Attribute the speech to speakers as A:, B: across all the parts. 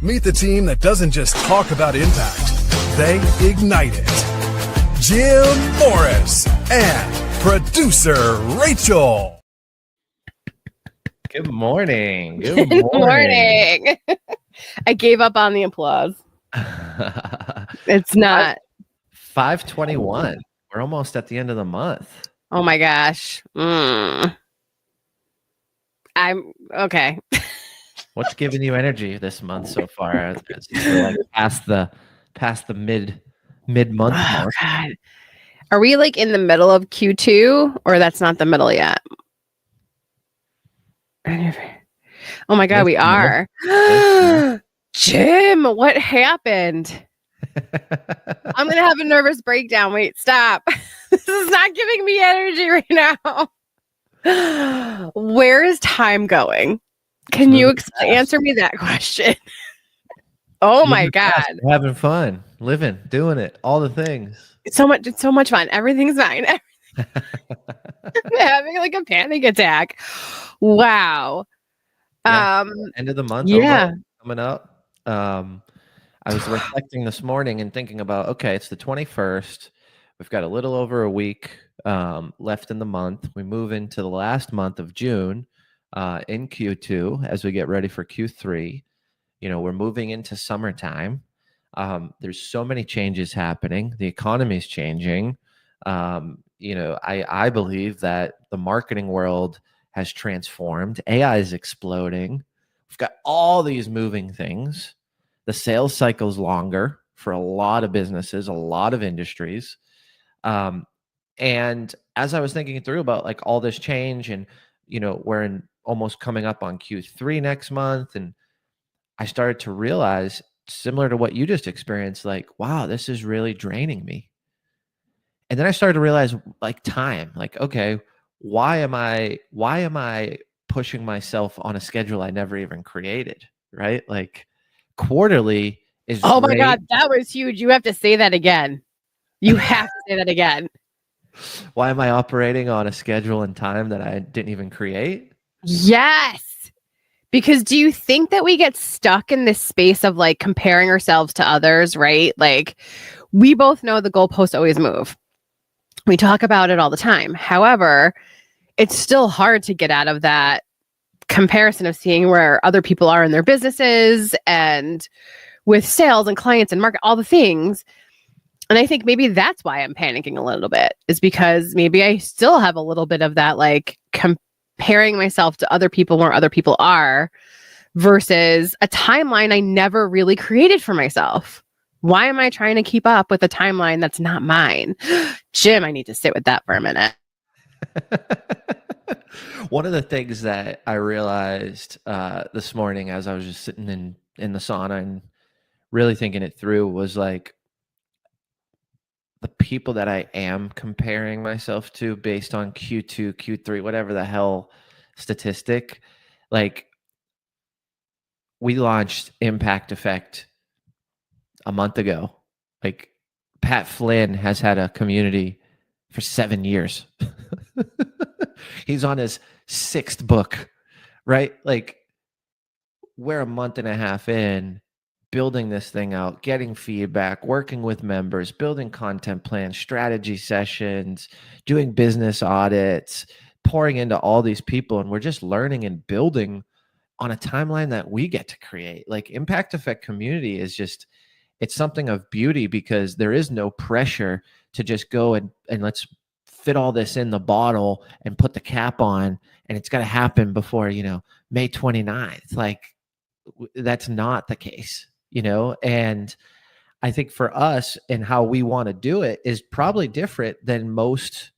A: Meet the team that doesn't just talk about impact, they ignite it. Jim Morris and producer Rachel.
B: Good morning.
C: Good morning. I gave up on the applause. It's not
B: 5:21. We're almost at the end of the month.
C: Oh my gosh. I'm okay.
B: What's giving you energy this month so far? We're like past the mid-month mark.
C: God. Are we like in the middle of Q2 or that's not the middle yet? Oh my God, we are. Jim, what happened? I'm going to have a nervous breakdown. Wait, stop. This is not giving me energy right now. Where is time going? Can you answer me that question? Oh my God.
B: Having fun, living, doing it, all the things.
C: It's so much fun. Everything's fine. I'm having like a panic attack. Wow.
B: Yeah. End of the month.
C: Yeah.
B: Coming up. I was reflecting this morning and thinking about, okay, it's the 21st. We've got a little over a week left in the month. We move into the last month of June in Q2 as we get ready for Q3. You know, we're moving into summertime. There's so many changes happening. The economy is changing. You know, I believe that the marketing world has transformed. AI is exploding. We've got all these moving things. The sales cycle is longer for a lot of businesses, a lot of industries. And as I was thinking through about like all this change and, you know, we're almost coming up on Q3 next month. And I started to realize, similar to what you just experienced, like, wow, this is really draining me. And then I started to realize like time, like, okay, why am I pushing myself on a schedule I never even created, right? Like quarterly is
C: Oh
B: great.
C: my God, that was huge. You have to say that again. You have to say that again.
B: Why am I operating on a schedule and time that I didn't even create?
C: Yes. Because do you think that we get stuck in this space of like comparing ourselves to others, right? Like we both know the goalposts always move. We talk about it all the time. However, it's still hard to get out of that comparison of seeing where other people are in their businesses and with sales and clients and market, all the things. And I think maybe that's why I'm panicking a little bit, is because maybe I still have a little bit of that, like comparing myself to other people where other people are versus a timeline I never really created for myself. Why am I trying to keep up with a timeline that's not mine? Jim, I need to sit with that for a minute.
B: One of the things that I realized this morning as I was just sitting in the sauna and really thinking it through was like the people that I am comparing myself to based on Q2, Q3, whatever the hell statistic. Like we launched Impact Effect a month ago. Like Pat Flynn has had a community for 7 years. He's on his 6th book, right? Like we're a month and a half in building this thing out, getting feedback, working with members, building content plans, strategy sessions, doing business audits, pouring into all these people. And we're just learning and building on a timeline that we get to create. Like Impact Effect community is just, it's something of beauty because there is no pressure to just go and let's fit all this in the bottle and put the cap on, and it's got to happen before, you know, May 29th. Like that's not the case, you know? And I think for us and how we want to do it is probably different than most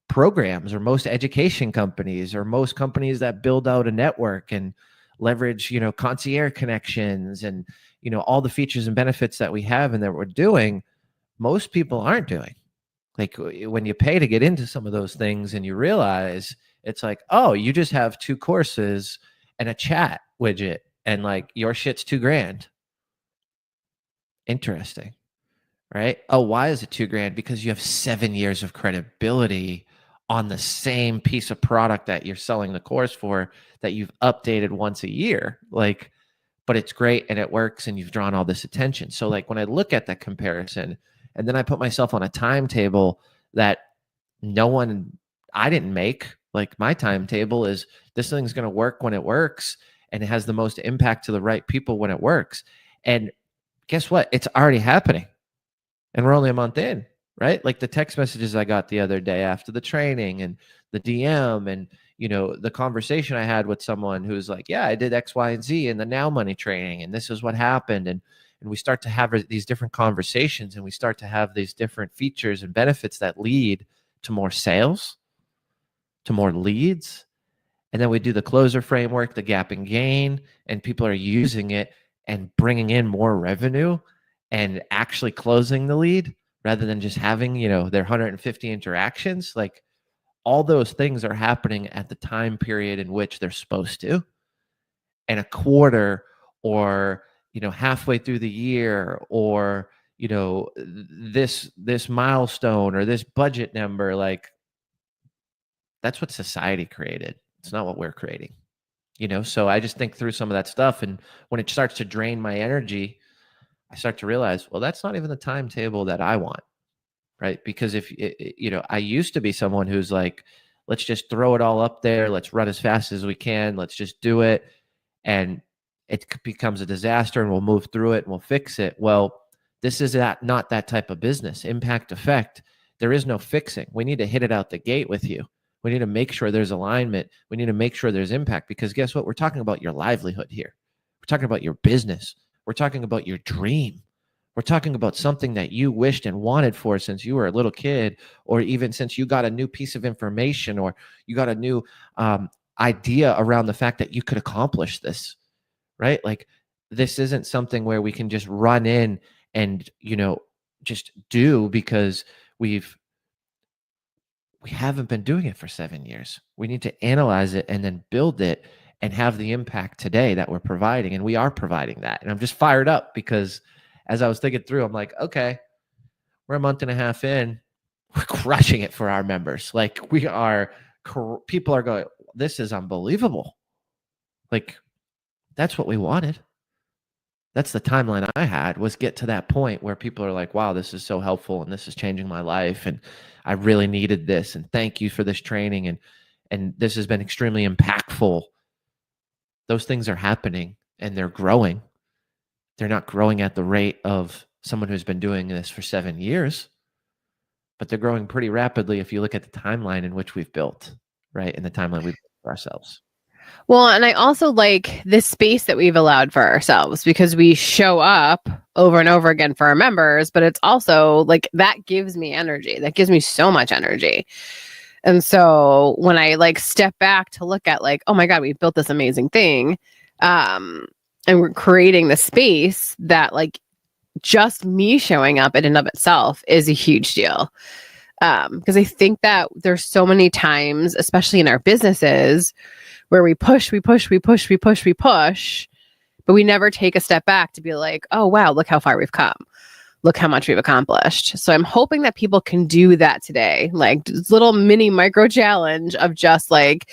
B: programs or most education companies or most companies that build out a network and leverage, you know, concierge connections and, you know, all the features and benefits that we have and that we're doing. Most people aren't doing. Like when you pay to get into some of those things and you realize it's like, oh, you just have 2 courses and a chat widget and like your shit's $2,000. Interesting, right? Oh, why is it $2,000? Because you have 7 years of credibility on the same piece of product that you're selling the course for that you've updated once a year. Like but it's great and it works and you've drawn all this attention. So like when I look at that comparison and then I put myself on a timetable that I didn't make, like my timetable is this thing's going to work when it works and it has the most impact to the right people when it works. And guess what? It's already happening. And we're only a month in, right? Like the text messages I got the other day after the training and the DM and, the conversation I had with someone who's like, yeah, I did X, Y, and Z in the Now Money training. And this is what happened. And we start to have these different conversations and we start to have these different features and benefits that lead to more sales, to more leads. And then we do the closer framework, the gap and gain, and people are using it and bringing in more revenue and actually closing the lead rather than just having, their 150 interactions. Like all those things are happening at the time period in which they're supposed to. And a quarter or, halfway through the year or, this milestone or this budget number, like that's what society created. It's not what we're creating, So I just think through some of that stuff. And when it starts to drain my energy, I start to realize, well, that's not even the timetable that I want, right? Because if, I used to be someone who's like, let's just throw it all up there. Let's run as fast as we can. Let's just do it. And it becomes a disaster and we'll move through it and we'll fix it. Well, this is not that type of business. Impact effect. There is no fixing. We need to hit it out the gate with you. We need to make sure there's alignment. We need to make sure there's impact because guess what? We're talking about your livelihood here. We're talking about your business. We're talking about your dream. We're talking about something that you wished and wanted for since you were a little kid, or even since you got a new piece of information or you got a new idea around the fact that you could accomplish this, right? Like this isn't something where we can just run in and, just do because we haven't been doing it for 7 years. We need to analyze it and then build it and have the impact today that we're providing. And we are providing that. And I'm just fired up because as I was thinking through, I'm like, okay, we're a month and a half in. We're crushing it for our members. Like people are going, this is unbelievable. Like that's what we wanted. That's the timeline I had, was get to that point where people are like, wow, this is so helpful and this is changing my life. And I really needed this. And thank you for this training. And this has been extremely impactful. Those things are happening and they're growing. They're not growing at the rate of someone who's been doing this for 7 years, but they're growing pretty rapidly if you look at the timeline in which we've built, right? And the timeline we've built for ourselves.
C: Well, and I also like this space that we've allowed for ourselves because we show up over and over again for our members, but it's also like that gives me energy. That gives me so much energy. And so when I like step back to look at like, oh my God, we've built this amazing thing. And we're creating the space that like just me showing up in and of itself is a huge deal. Because I think that there's so many times, especially in our businesses, where we push, but we never take a step back to be like, oh, wow, look how far we've come. Look how much we've accomplished. So I'm hoping that people can do that today. Like this little mini micro challenge of just like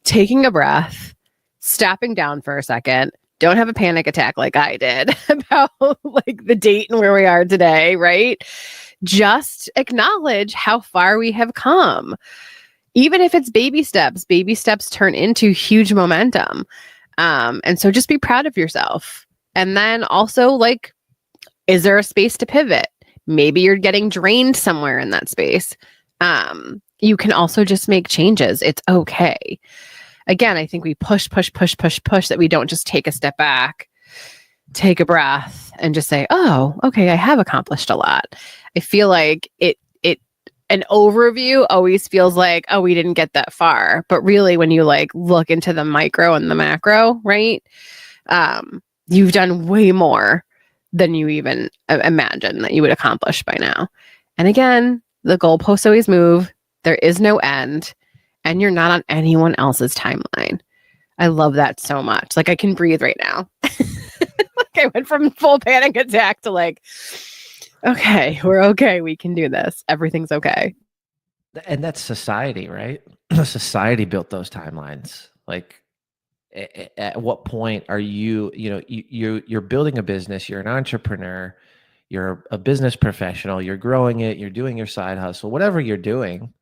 C: taking a breath, stepping down for a second. Don't have a panic attack like I did about like the date and where we are today, right? Just acknowledge how far we have come. Even if it's baby steps turn into huge momentum. And so just be proud of yourself. And then also like, is there a space to pivot? Maybe you're getting drained somewhere in that space. You can also just make changes. It's okay. Again, I think we push that we don't just take a step back, take a breath and just say, oh, okay, I have accomplished a lot. I feel like an overview always feels like, oh, we didn't get that far. But really, when you like look into the micro and the macro, right? You've done way more than you even imagine that you would accomplish by now. And again, the goalposts always move. There is no end. And you're not on anyone else's timeline. I love that so much. Like I can breathe right now. Like I went from full panic attack to like, okay, we're okay. We can do this. Everything's okay.
B: And that's society, right? Society built those timelines. Like At what point are you, you're building a business, you're an entrepreneur, you're a business professional, you're growing it, you're doing your side hustle, whatever you're doing,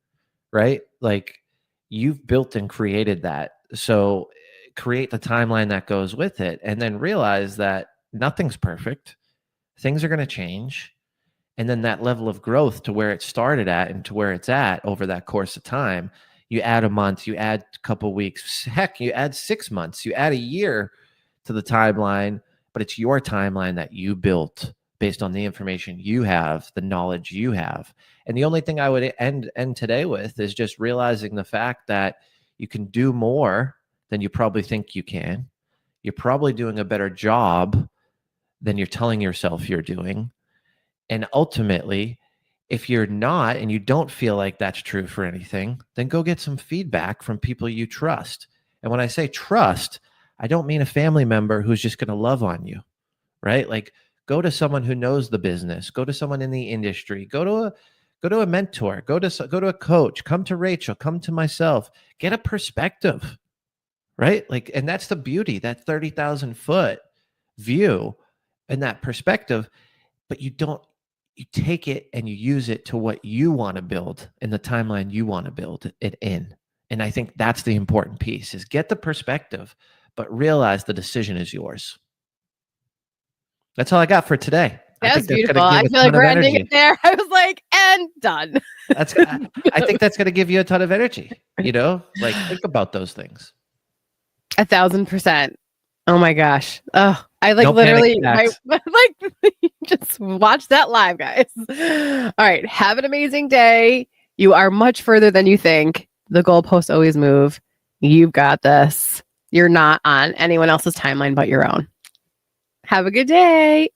B: right? Like you've built and created that. So create the timeline that goes with it and then realize that nothing's perfect. Things are going to change. And then that level of growth to where it started at and to where it's at over that course of time, you add a month, you add a couple weeks, heck, you add 6 months, you add a year to the timeline, but it's your timeline that you built based on the information you have, the knowledge you have. And the only thing I would end today with is just realizing the fact that you can do more than you probably think you can. You're probably doing a better job than you're telling yourself you're doing. And ultimately, if you're not and you don't feel like that's true for anything, then go get some feedback from people you trust. And when I say trust, I don't mean a family member who's just going to love on you, right? Like go to someone who knows the business, go to someone in the industry, go to a mentor, go to a coach, come to Rachel, come to myself, get a perspective, right? Like, and that's the beauty, that 30,000 foot view and that perspective, but you take it and you use it to what you want to build in the timeline you want to build it in. And I think that's the important piece is get the perspective, but realize the decision is yours. That's all I got for today.
C: That was beautiful. I feel like we're ending it there. I was like, and done.
B: I think that's going to give you a ton of energy, like think about those things.
C: 1,000%. Oh my gosh. Oh, I like literally just watch that live, guys. All right. Have an amazing day. You are much further than you think. The goalposts always move. You've got this. You're not on anyone else's timeline but your own. Have a good day.